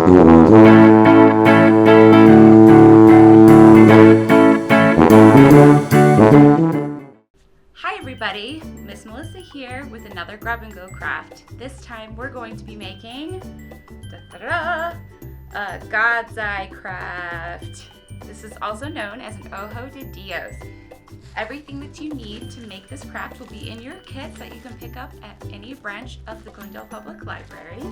Hi everybody, Miss Melissa here with another grab and go craft. This time we're going to be making a God's Eye craft. This is also known as an Ojo de Dios. Everything that you need to make this craft will be in your kit that you can pick up at any branch of the Glendale Public Library.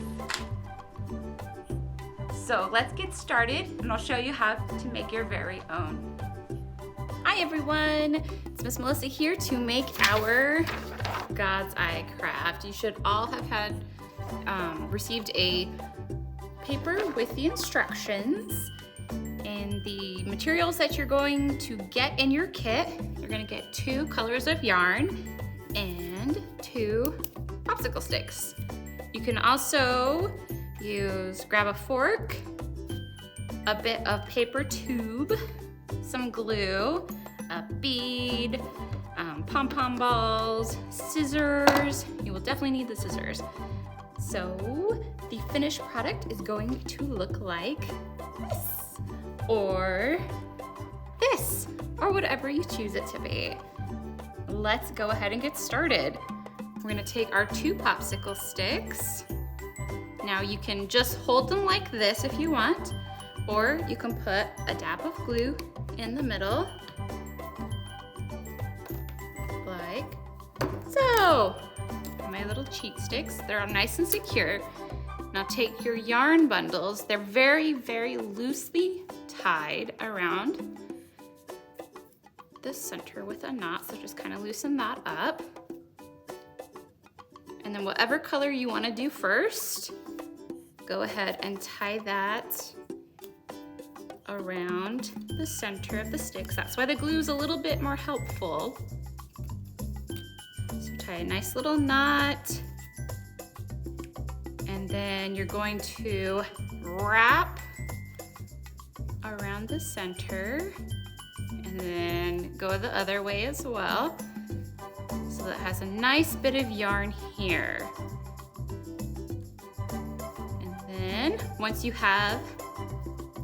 So let's get started and I'll show you how to make your very own. Hi everyone, it's Miss Melissa here to make our God's Eye craft. You should all have had received a paper with the instructions and the materials that you're going to get in your kit. You're going to get 2 colors of yarn and 2 popsicle sticks. You can also grab a fork, a bit of paper tube, some glue, a bead, pom-pom balls, scissors. You will definitely need the scissors. So the finished product is going to look like this, or this, or whatever you choose it to be. Let's go ahead and get started. We're gonna take our 2 popsicle sticks. Now you can just hold them like this if you want, or you can put a dab of glue in the middle, like so. My little cheat sticks, they're all nice and secure. Now take your yarn bundles. They're very, very loosely tied around the center with a knot, so just kind of loosen that up. And then whatever color you want to do first, go ahead and tie that around the center of the sticks. That's why the glue is a little bit more helpful. So tie a nice little knot, and then you're going to wrap around the center and then go the other way as well. So that has a nice bit of yarn here. And then once you have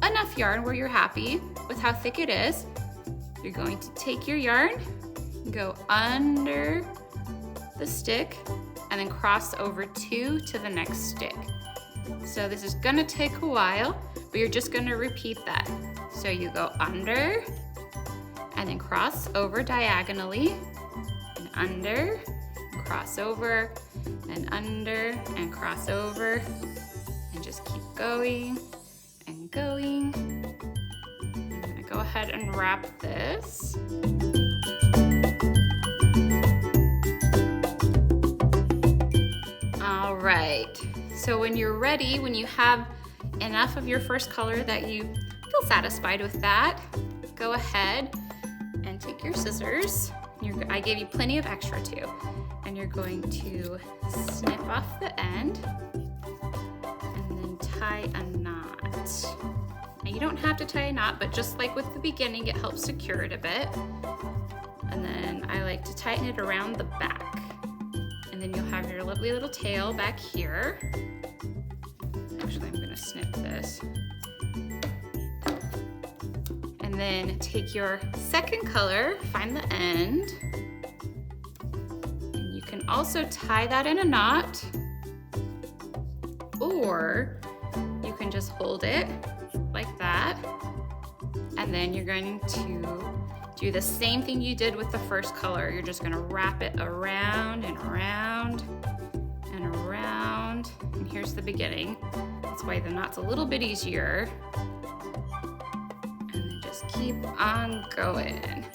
enough yarn where you're happy with how thick it is, you're going to take your yarn, go under the stick, and then cross over 2 to the next stick. So this is gonna take a while, but you're just gonna repeat that. So you go under, and then cross over diagonally, and under, and cross over, and under, and cross over, and just keep going and going. I'm gonna go ahead and wrap this. All right, so when you're ready, when you have enough of your first color that you feel satisfied with that, go ahead and take your scissors. I gave you plenty of extra too. And you're going to snip off the end and then tie a knot. Now you don't have to tie a knot, but just like with the beginning, it helps secure it a bit. And then I like to tighten it around the back. And then you'll have your lovely little tail back here. Actually, I'm gonna snip this. And then take your second color, find the end. And you can also tie that in a knot, or you can just hold it like that. And then you're going to do the same thing you did with the first color. You're just gonna wrap it around and around and around. And here's the beginning. That's why the knot's a little bit easier. And then just keep on going.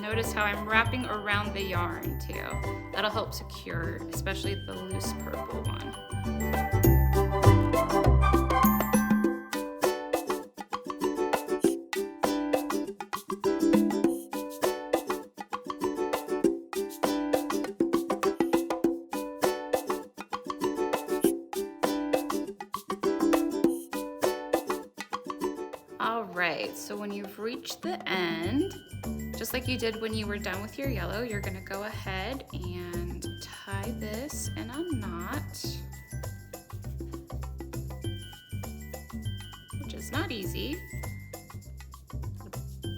Notice how I'm wrapping around the yarn too. That'll help secure, especially the loose purple one. All right, tight. So when you've reached the end, just like you did when you were done with your yellow, you're gonna go ahead and tie this in a knot, which is not easy.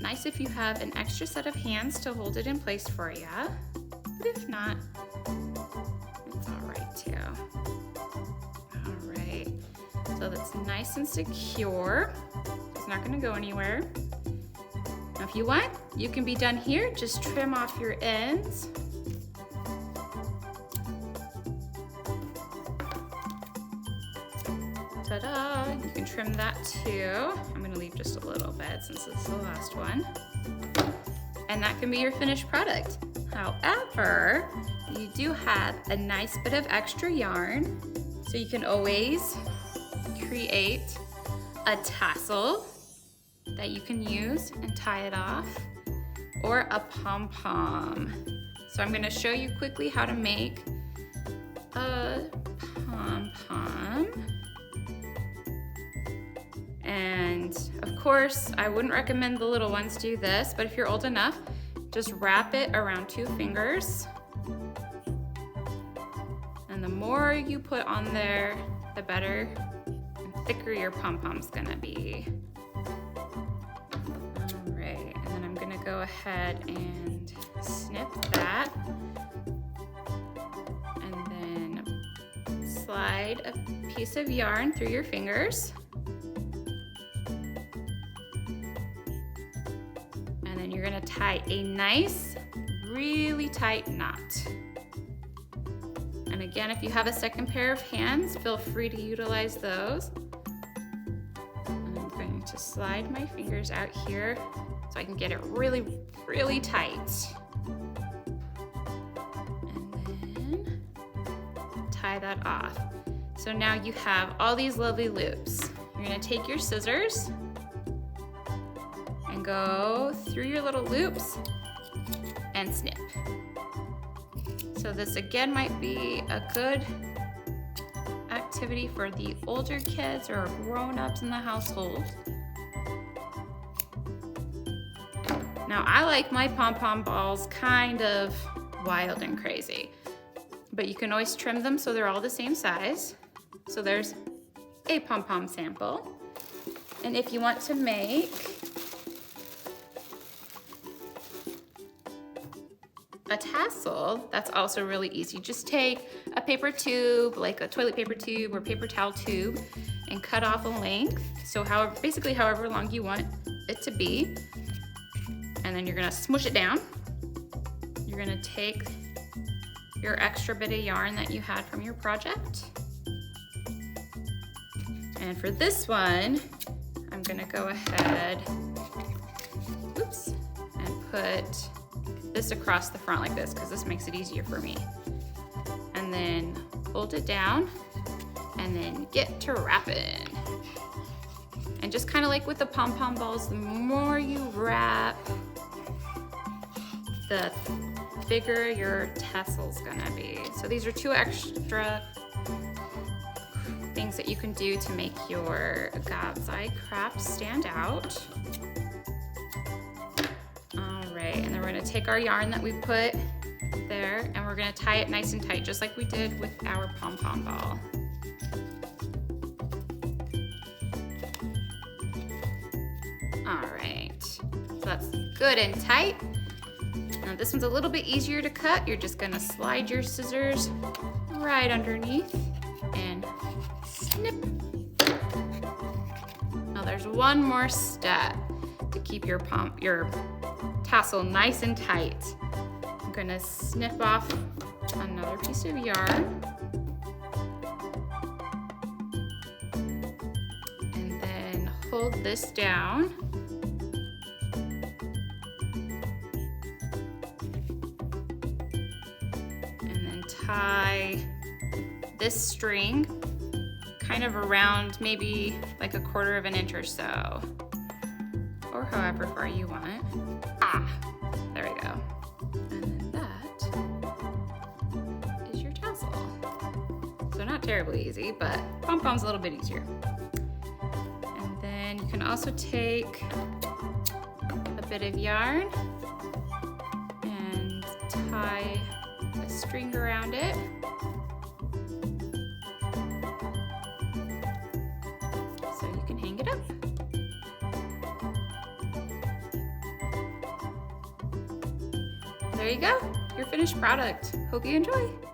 Nice if you have an extra set of hands to hold it in place for you, but if not, it's all right too. All right, so that's nice and secure. It's not gonna go anywhere. Now if you want, you can be done here. Just trim off your ends. Ta-da, you can trim that too. I'm gonna leave just a little bit since this is the last one. And that can be your finished product. However, you do have a nice bit of extra yarn, so you can always create a tassel that you can use and tie it off, or a pom-pom. So I'm gonna show you quickly how to make a pom-pom. And of course, I wouldn't recommend the little ones do this, but if you're old enough, just wrap it around 2 fingers. And the more you put on there, the better and thicker your pom-pom's gonna be. All right, and then I'm gonna go ahead and snip that. And then slide a piece of yarn through your fingers. And then you're gonna tie a nice, really tight knot. And again, if you have a second pair of hands, feel free to utilize those. And I'm going to slide my fingers out here so I can get it really, really tight. And then tie that off. So now you have all these lovely loops. You're gonna take your scissors and go through your little loops and snip. So this again might be a good activity for the older kids or grown-ups in the household. Now I like my pom-pom balls kind of wild and crazy, but you can always trim them so they're all the same size. So there's a pom-pom sample. And if you want to make a tassel, that's also really easy. Just take a paper tube, like a toilet paper tube or paper towel tube, and cut off a length. So basically however long you want it to be. And then you're gonna smush it down. You're gonna take your extra bit of yarn that you had from your project. And for this one, I'm gonna go ahead, oops, and put this across the front like this, because this makes it easier for me. And then hold it down and then get to wrapping. And just kind of like with the pom-pom balls, the more you wrap, the bigger your tassel's gonna be. So these are 2 extra things that you can do to make your God's Eye craft stand out. All right, and then we're gonna take our yarn that we put there and we're gonna tie it nice and tight, just like we did with our pom-pom ball. All right, so that's good and tight. Now this one's a little bit easier to cut. You're just gonna slide your scissors right underneath and snip. Now there's one more step to keep your tassel nice and tight. I'm gonna snip off another piece of yarn. And then hold this down. And then tie this string kind of around maybe like 1/4 of an inch or so, or however far you want. There we go. And then that is your tassel. So not terribly easy, but pom-pom's a little bit easier. And then you can also take a bit of yarn and tie a string around it. So you can hang it up. There you go, your finished product. Hope you enjoy.